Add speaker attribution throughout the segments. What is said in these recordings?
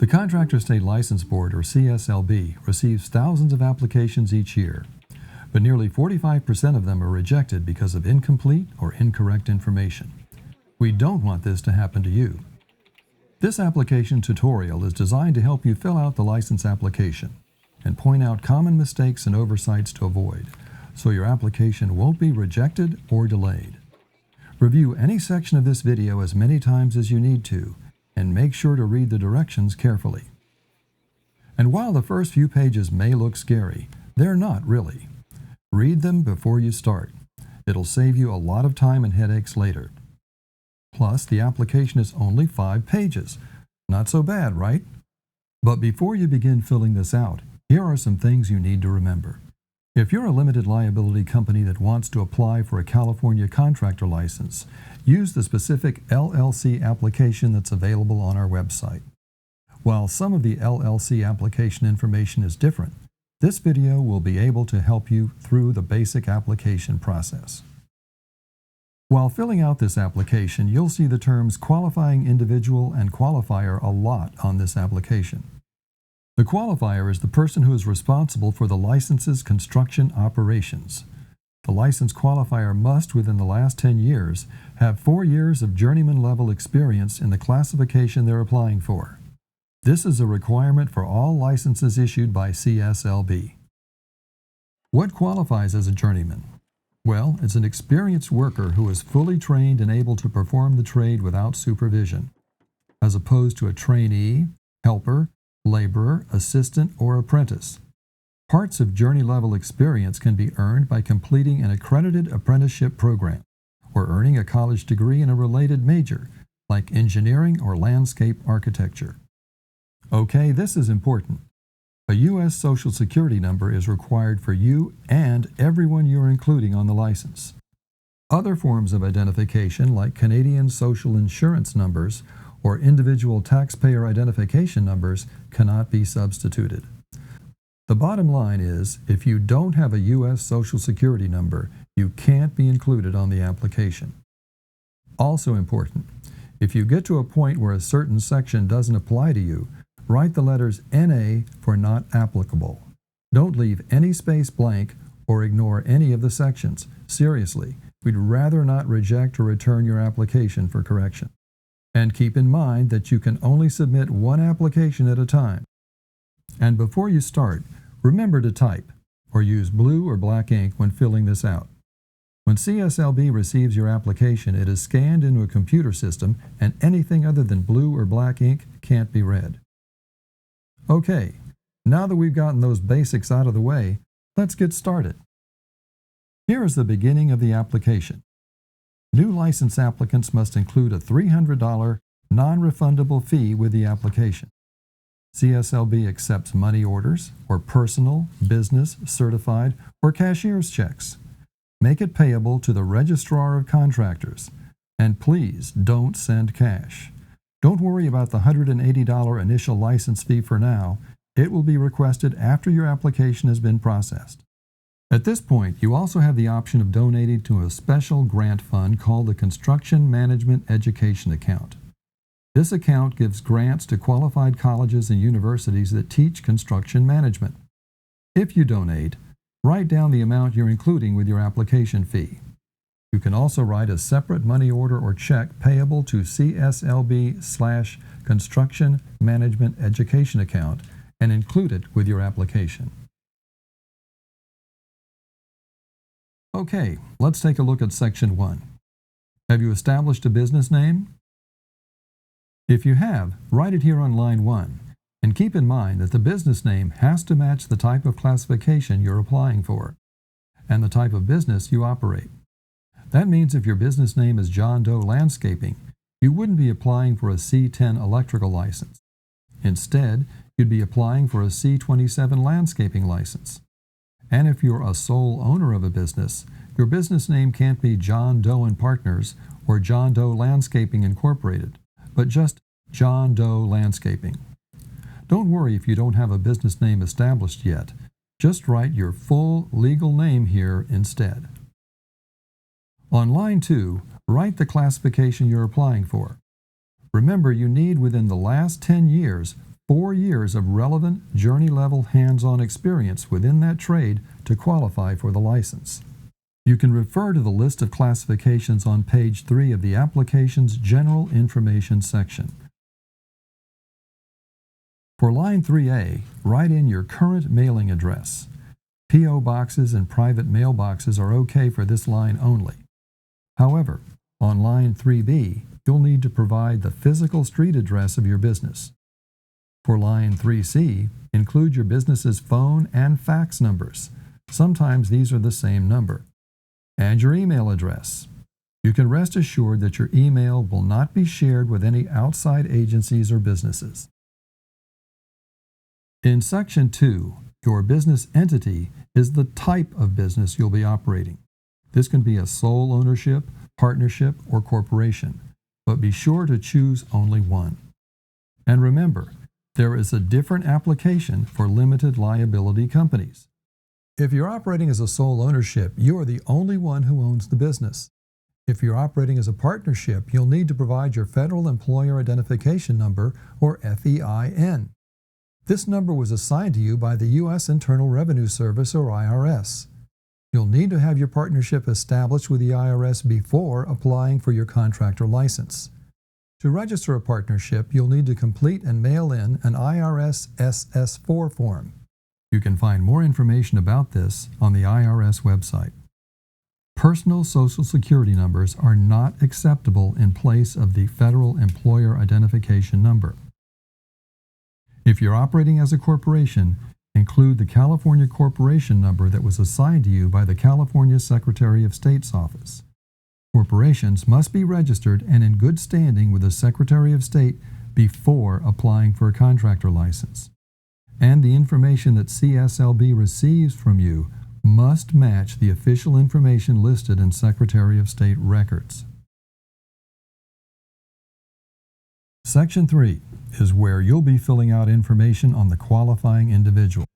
Speaker 1: The Contractor State License Board, or CSLB, receives thousands of applications each year, but nearly 45% of them are rejected because of incomplete or incorrect information. We don't want this to happen to you. This application tutorial is designed to help you fill out the license application and point out common mistakes and oversights to avoid, so your application won't be rejected or delayed. Review any section of this video as many times as you need to, and make sure to read the directions carefully. And while the first few pages may look scary, they're not really. Read them before you start. It'll save you a lot of time and headaches later. Plus, the application is only 5 pages. Not so bad, right? But before you begin filling this out, here are some things you need to remember. If you're a limited liability company that wants to apply for a California contractor license, use the specific LLC application that's available on our website. While some of the LLC application information is different, this video will be able to help you through the basic application process. While filling out this application, you'll see the terms qualifying individual and qualifier a lot on this application. The qualifier is the person who is responsible for the license's construction operations. The license qualifier must, within the last 10 years, have 4 years of journeyman level experience in the classification they're applying for. This is a requirement for all licenses issued by CSLB. What qualifies as a journeyman? Well, it's an experienced worker who is fully trained and able to perform the trade without supervision, as opposed to a trainee, helper, laborer, assistant, or apprentice. Parts of journey-level experience can be earned by completing an accredited apprenticeship program or earning a college degree in a related major, like engineering or landscape architecture. Okay, this is important. A U.S. Social Security number is required for you and everyone you're including on the license. Other forms of identification, like Canadian Social Insurance numbers or individual taxpayer identification numbers, cannot be substituted. The bottom line is, if you don't have a U.S. Social Security number, you can't be included on the application. Also important, if you get to a point where a certain section doesn't apply to you, write the letters NA for not applicable. Don't leave any space blank or ignore any of the sections. Seriously, we'd rather not reject or return your application for correction. And keep in mind that you can only submit one application at a time. And before you start, remember to type or use blue or black ink when filling this out. When CSLB receives your application, it is scanned into a computer system, and anything other than blue or black ink can't be read. Okay, now that we've gotten those basics out of the way, let's get started. Here is the beginning of the application. New license applicants must include a $300 non-refundable fee with the application. CSLB accepts money orders or personal, business, certified, or cashier's checks. Make it payable to the Registrar of Contractors. And please don't send cash. Don't worry about the $180 initial license fee for now. It will be requested after your application has been processed. At this point, you also have the option of donating to a special grant fund called the Construction Management Education Account. This account gives grants to qualified colleges and universities that teach construction management. If you donate, write down the amount you're including with your application fee. You can also write a separate money order or check payable to CSLB/Construction Management Education Account and include it with your application. Okay, let's take a look at Section 1. Have you established a business name? If you have, write it here on line 1, and keep in mind that the business name has to match the type of classification you're applying for and the type of business you operate. That means if your business name is John Doe Landscaping, you wouldn't be applying for a C10 electrical license. Instead, you'd be applying for a C27 landscaping license. And if you're a sole owner of a business, your business name can't be John Doe and Partners or John Doe Landscaping Incorporated, but just John Doe Landscaping. Don't worry if you don't have a business name established yet. Just write your full legal name here instead. On line 2, write the classification you're applying for. Remember, you need within the last 10 years 4 years of relevant journey-level hands-on experience within that trade to qualify for the license. You can refer to the list of classifications on page 3 of the application's General Information section. For line 3A, write in your current mailing address. P.O. boxes and private mailboxes are okay for this line only. However, on line 3B, you'll need to provide the physical street address of your business. For line 3C, include your business's phone and fax numbers. Sometimes these are the same number. And your email address. You can rest assured that your email will not be shared with any outside agencies or businesses. In Section 2, your business entity is the type of business you'll be operating. This can be a sole ownership, partnership, or corporation, but be sure to choose only one. And remember, there is a different application for limited liability companies. If you're operating as a sole ownership, you are the only one who owns the business. If you're operating as a partnership, you'll need to provide your Federal Employer Identification Number, or FEIN. This number was assigned to you by the U.S. Internal Revenue Service, or IRS. You'll need to have your partnership established with the IRS before applying for your contractor license. To register a partnership, you'll need to complete and mail in an IRS SS4 form. You can find more information about this on the IRS website. Personal Social Security numbers are not acceptable in place of the Federal Employer Identification Number. If you're operating as a corporation, include the California Corporation Number that was assigned to you by the California Secretary of State's office. Corporations must be registered and in good standing with the Secretary of State before applying for a contractor license. And the information that CSLB receives from you must match the official information listed in Secretary of State records. Section 3 is where you'll be filling out information on the qualifying individual.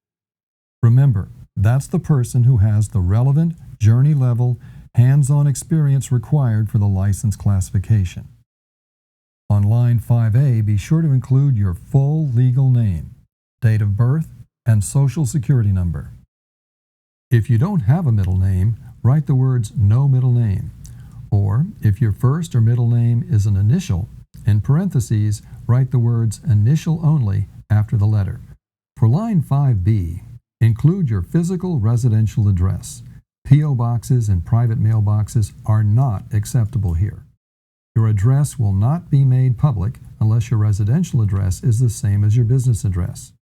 Speaker 1: Remember, that's the person who has the relevant, journey-level, hands-on experience required for the license classification. On line 5A, be sure to include your full legal name, date of birth, and Social Security number. If you don't have a middle name, write the words "no middle name," or if your first or middle name is an initial, in parentheses, write the words "initial only" after the letter. For line 5B, include your physical residential address. P.O. boxes and private mailboxes are not acceptable here. Your address will not be made public unless your residential address is the same as your business address.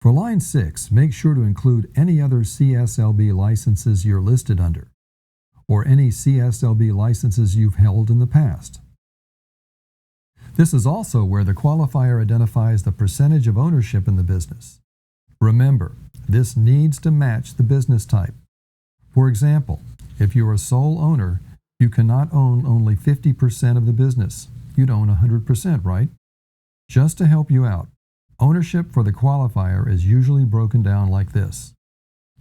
Speaker 1: For line 6, make sure to include any other CSLB licenses you're listed under, or any CSLB licenses you've held in the past. This is also where the qualifier identifies the percentage of ownership in the business. Remember, this needs to match the business type. For example, if you're a sole owner, you cannot own only 50% of the business. You'd own 100%, right? Just to help you out, ownership for the qualifier is usually broken down like this.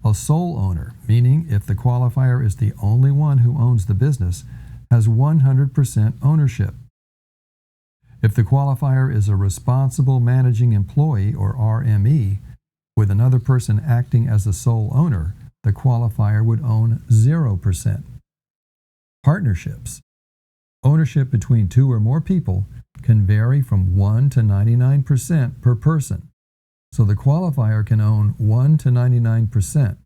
Speaker 1: A sole owner, meaning if the qualifier is the only one who owns the business, has 100% ownership. If the qualifier is a responsible managing employee, or RME, with another person acting as the sole owner, the qualifier would own 0%. Partnerships. Ownership between 2 or more people can vary from 1 to 99% per person. So the qualifier can own 1 to 99%,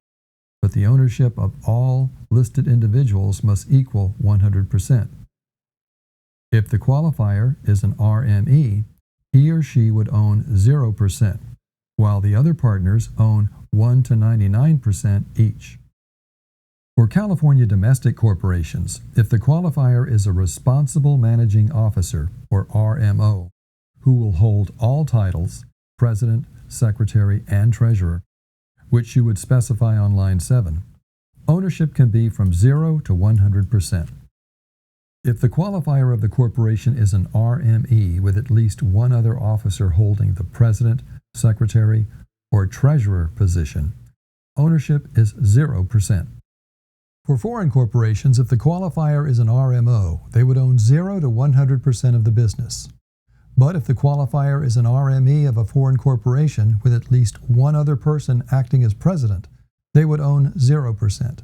Speaker 1: but the ownership of all listed individuals must equal 100%. If the qualifier is an RME, he or she would own 0%, while the other partners own 1 to 99% each. For California domestic corporations, if the qualifier is a responsible managing officer, or RMO, who will hold all titles, president, secretary, and treasurer, which you would specify on line 7, ownership can be from 0 to 100%. If the qualifier of the corporation is an RME with at least one other officer holding the president, secretary, or treasurer position, ownership is 0%. For foreign corporations, if the qualifier is an RMO, they would own 0 to 100% of the business. But if the qualifier is an RME of a foreign corporation with at least one other person acting as president, they would own 0%.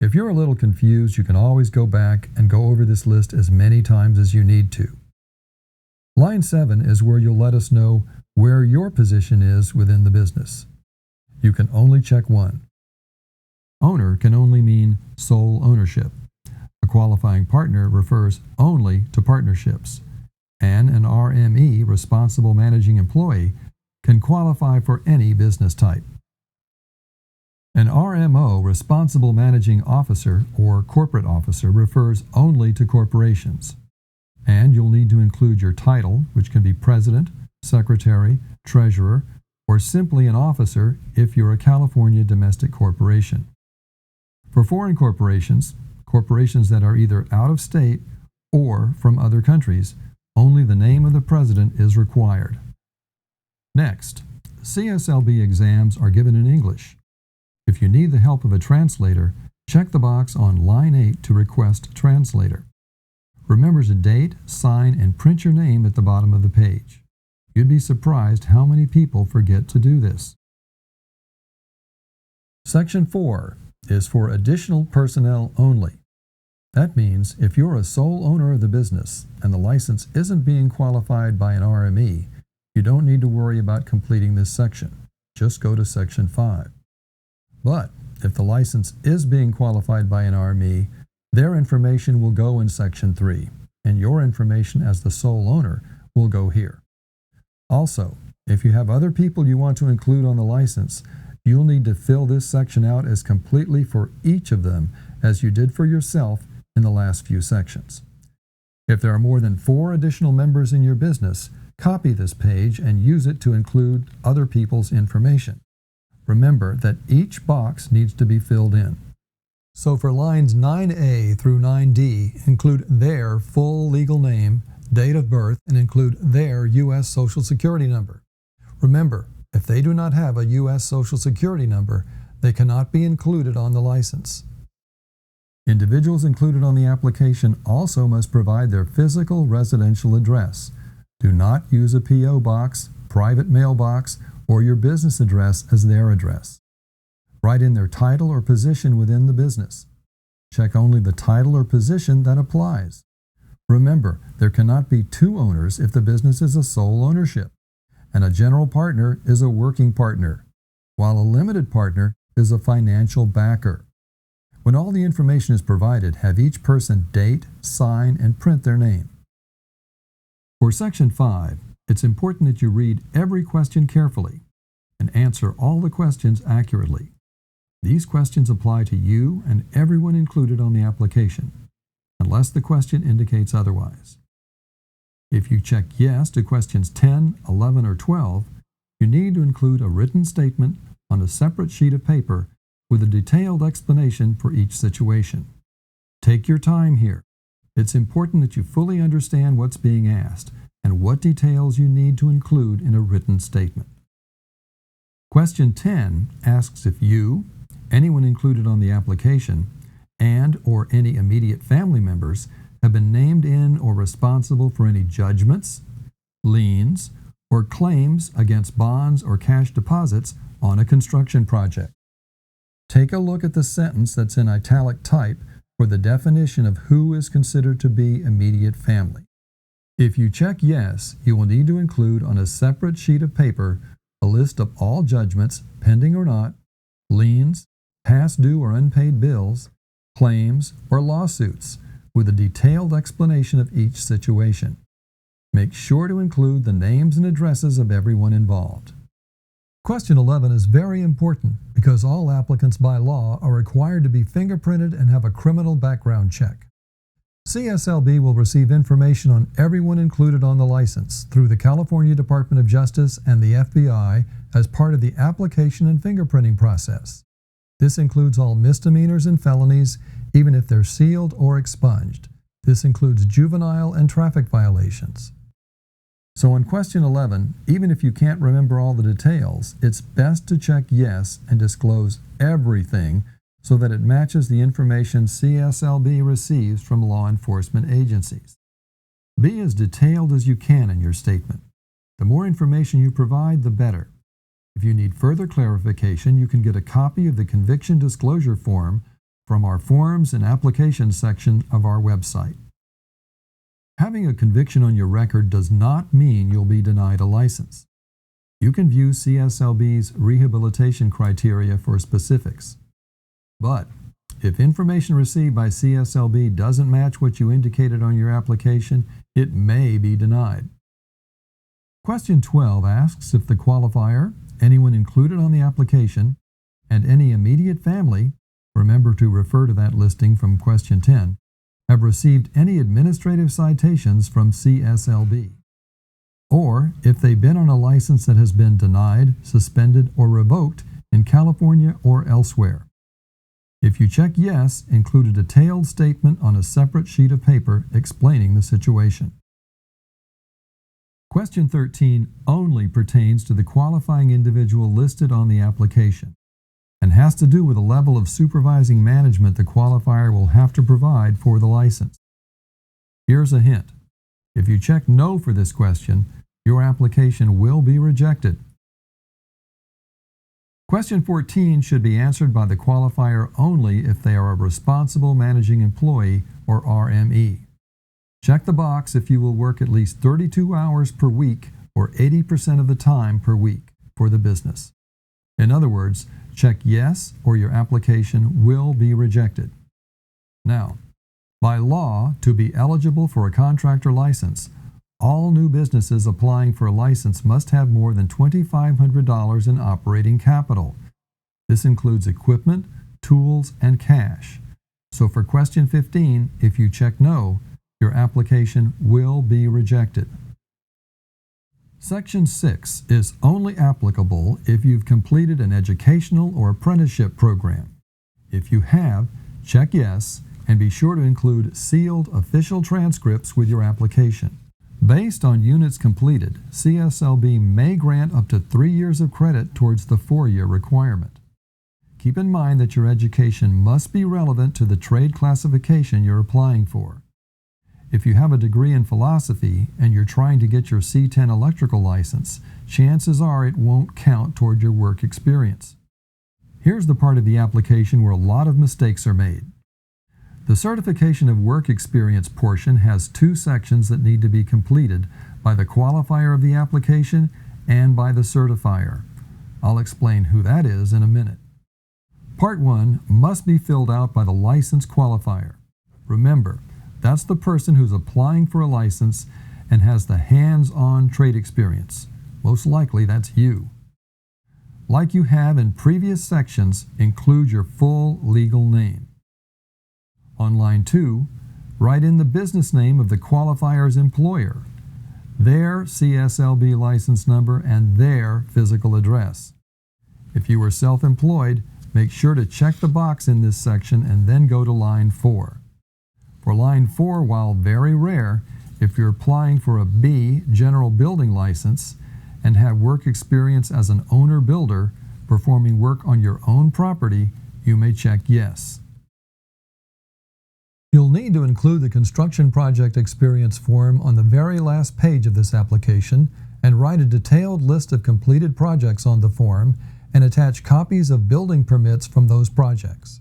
Speaker 1: If you're a little confused, you can always go back and go over this list as many times as you need to. Line 7 is where you'll let us know where your position is within the business. You can only check one. Owner can only mean sole ownership. A qualifying partner refers only to partnerships. And an RME, responsible managing employee, can qualify for any business type. An RMO, responsible managing officer or corporate officer, refers only to corporations. And you'll need to include your title, which can be president, secretary, treasurer, or simply an officer if you're a California domestic corporation. For foreign corporations, corporations that are either out of state or from other countries, only the name of the president is required. Next, CSLB exams are given in English. If you need the help of a translator, check the box on line 8 to request translator. Remember to date, sign, and print your name at the bottom of the page. You'd be surprised how many people forget to do this. Section 4 is for additional personnel only. That means if you're a sole owner of the business and the license isn't being qualified by an RME, you don't need to worry about completing this section. Just go to Section 5. But if the license is being qualified by an RME, their information will go in Section 3, and your information as the sole owner will go here. Also, if you have other people you want to include on the license, you'll need to fill this section out as completely for each of them as you did for yourself in the last few sections. If there are more than 4 additional members in your business, copy this page and use it to include other people's information. Remember that each box needs to be filled in. So for lines 9A through 9D, include their full legal name, date of birth, and include their U.S. Social Security number. Remember, if they do not have a U.S. Social Security number, they cannot be included on the license. Individuals included on the application also must provide their physical residential address. Do not use a P.O. box, private mailbox, or your business address as their address. Write in their title or position within the business. Check only the title or position that applies. Remember, there cannot be 2 owners if the business is a sole ownership, and a general partner is a working partner, while a limited partner is a financial backer. When all the information is provided, have each person date, sign, and print their name. For Section 5, it's important that you read every question carefully and answer all the questions accurately. These questions apply to you and everyone included on the application, unless the question indicates otherwise. If you check yes to questions 10, 11, or 12, you need to include a written statement on a separate sheet of paper with a detailed explanation for each situation. Take your time here. It's important that you fully understand what's being asked and what details you need to include in a written statement. Question 10 asks if you, anyone included on the application, and/or any immediate family members have been named in or responsible for any judgments, liens, or claims against bonds or cash deposits on a construction project. Take a look at the sentence that's in italic type for the definition of who is considered to be immediate family. If you check yes, you will need to include on a separate sheet of paper a list of all judgments, pending or not, liens, past due or unpaid bills, claims, or lawsuits, with a detailed explanation of each situation. Make sure to include the names and addresses of everyone involved. Question 11 is very important because all applicants by law are required to be fingerprinted and have a criminal background check. CSLB will receive information on everyone included on the license through the California Department of Justice and the FBI as part of the application and fingerprinting process. This includes all misdemeanors and felonies, even if they're sealed or expunged. This includes juvenile and traffic violations. So on question 11, even if you can't remember all the details, it's best to check yes and disclose everything so that it matches the information CSLB receives from law enforcement agencies. Be as detailed as you can in your statement. The more information you provide, the better. If you need further clarification, you can get a copy of the Conviction Disclosure Form from our Forms and Applications section of our website. Having a conviction on your record does not mean you'll be denied a license. You can view CSLB's rehabilitation criteria for specifics. But if information received by CSLB doesn't match what you indicated on your application, it may be denied. Question 12 asks if the qualifier, anyone included on the application, and any immediate family, remember to refer to that listing from question 10, have received any administrative citations from CSLB, or if they've been on a license that has been denied, suspended, or revoked in California or elsewhere. If you check yes, include a detailed statement on a separate sheet of paper explaining the situation. Question 13 only pertains to the qualifying individual listed on the application and has to do with the level of supervising management the qualifier will have to provide for the license. Here's a hint. If you check no for this question, your application will be rejected. Question 14 should be answered by the qualifier only if they are a responsible managing employee or RME. Check the box if you will work at least 32 hours per week or 80% of the time per week for the business. In other words, check yes or your application will be rejected. Now, by law, to be eligible for a contractor license, all new businesses applying for a license must have more than $2,500 in operating capital. This includes equipment, tools, and cash. So for question 15, if you check no, your application will be rejected. Section 6 is only applicable if you've completed an educational or apprenticeship program. If you have, check yes, and be sure to include sealed official transcripts with your application. Based on units completed, CSLB may grant up to 3 years of credit towards the 4-year requirement. Keep in mind that your education must be relevant to the trade classification you're applying for. If you have a degree in philosophy and you're trying to get your C10 electrical license, chances are it won't count toward your work experience. Here's the part of the application where a lot of mistakes are made. The certification of work experience portion has 2 sections that need to be completed by the qualifier of the application and by the certifier. I'll explain who that is in a minute. Part 1 must be filled out by the license qualifier. Remember, that's the person who's applying for a license and has the hands-on trade experience. Most likely that's you. Like you have in previous sections, include your full legal name. On line 2, write in the business name of the qualifier's employer, their CSLB license number, and their physical address. If you are self-employed, make sure to check the box in this section and then go to line 4. For line 4, while very rare, if you're applying for a B general building license and have work experience as an owner-builder performing work on your own property, you may check yes. You'll need to include the construction project experience form on the very last page of this application and write a detailed list of completed projects on the form and attach copies of building permits from those projects.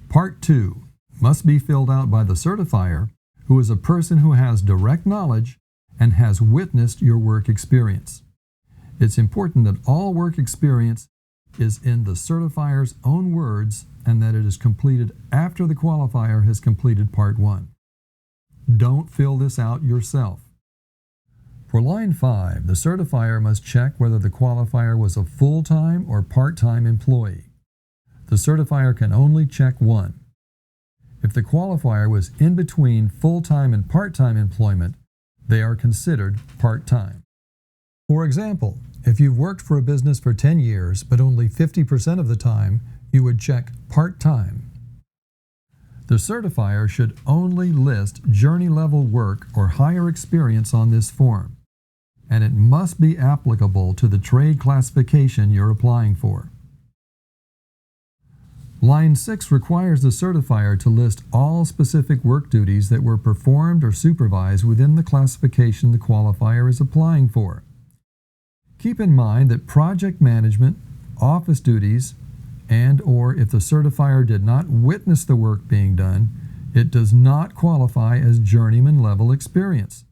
Speaker 1: Part 2 must be filled out by the certifier, who is a person who has direct knowledge and has witnessed your work experience. It's important that all work experience is in the certifier's own words and that it is completed after the qualifier has completed Part 1. Don't fill this out yourself. For line 5, the certifier must check whether the qualifier was a full-time or part-time employee. The certifier can only check one. If the qualifier was in between full-time and part-time employment, they are considered part-time. For example, if you've worked for a business for 10 years, but only 50% of the time, you would check part-time. The certifier should only list journey-level work or higher experience on this form, and it must be applicable to the trade classification you're applying for. Line 6 requires the certifier to list all specific work duties that were performed or supervised within the classification the qualifier is applying for. Keep in mind that project management, office duties, and/or if the certifier did not witness the work being done, it does not qualify as journeyman level experience.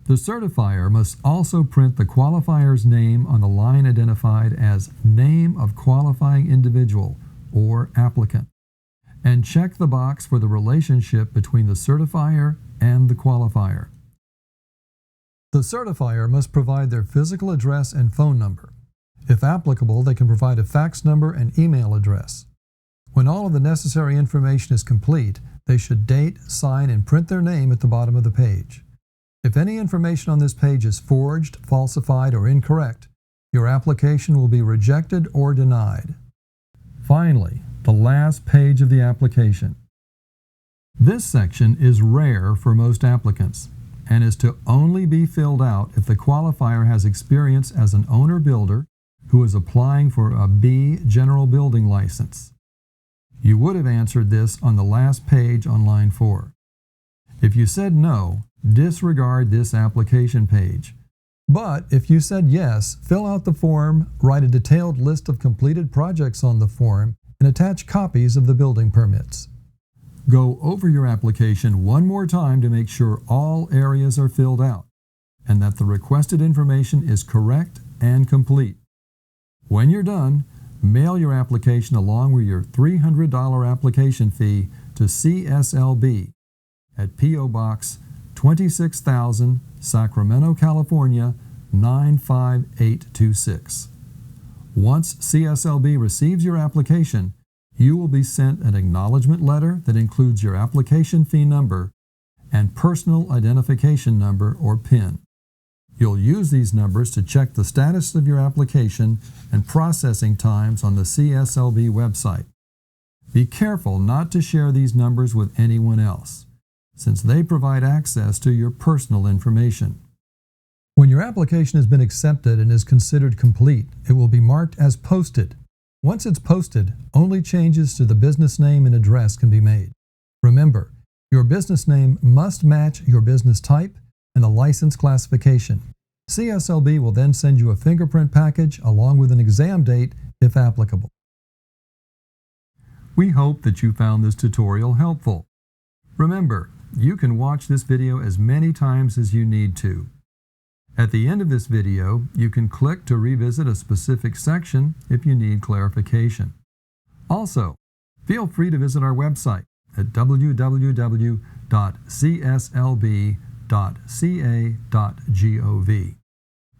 Speaker 1: The certifier must also print the qualifier's name on the line identified as Name of Qualifying Individual or Applicant, and check the box for the relationship between the certifier and the qualifier. The certifier must provide their physical address and phone number. If applicable, they can provide a fax number and email address. When all of the necessary information is complete, they should date, sign, and print their name at the bottom of the page. If any information on this page is forged, falsified, or incorrect, your application will be rejected or denied. Finally, the last page of the application. This section is rare for most applicants and is to only be filled out if the qualifier has experience as an owner-builder who is applying for a B General Building License. You would have answered this on the last page on line 4. If you said no, disregard this application page. But if you said yes, fill out the form, write a detailed list of completed projects on the form, and attach copies of the building permits. Go over your application one more time to make sure all areas are filled out and that the requested information is correct and complete. When you're done, mail your application along with your $300 application fee to CSLB at P.O. Box 26,000, Sacramento, California 95826. Once CSLB receives your application, you will be sent an acknowledgement letter that includes your application fee number and personal identification number or PIN. You'll use these numbers to check the status of your application and processing times on the CSLB website. Be careful not to share these numbers with anyone else, since they provide access to your personal information. When your application has been accepted and is considered complete, it will be marked as posted. Once it's posted, only changes to the business name and address can be made. Remember, your business name must match your business type and the license classification. CSLB will then send you a fingerprint package along with an exam date if applicable. We hope that you found this tutorial helpful. Remember, you can watch this video as many times as you need to. At the end of this video, you can click to revisit a specific section if you need clarification. Also, feel free to visit our website at www.cslb.ca.gov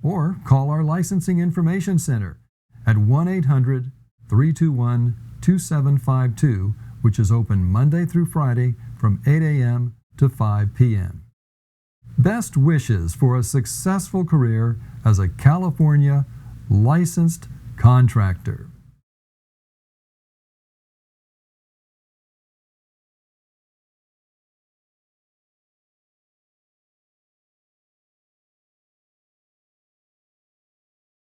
Speaker 1: or call our Licensing Information Center at 1-800-321-2752, which is open Monday through Friday from 8 a.m. to 5 p.m. Best wishes for a successful career as a California licensed contractor.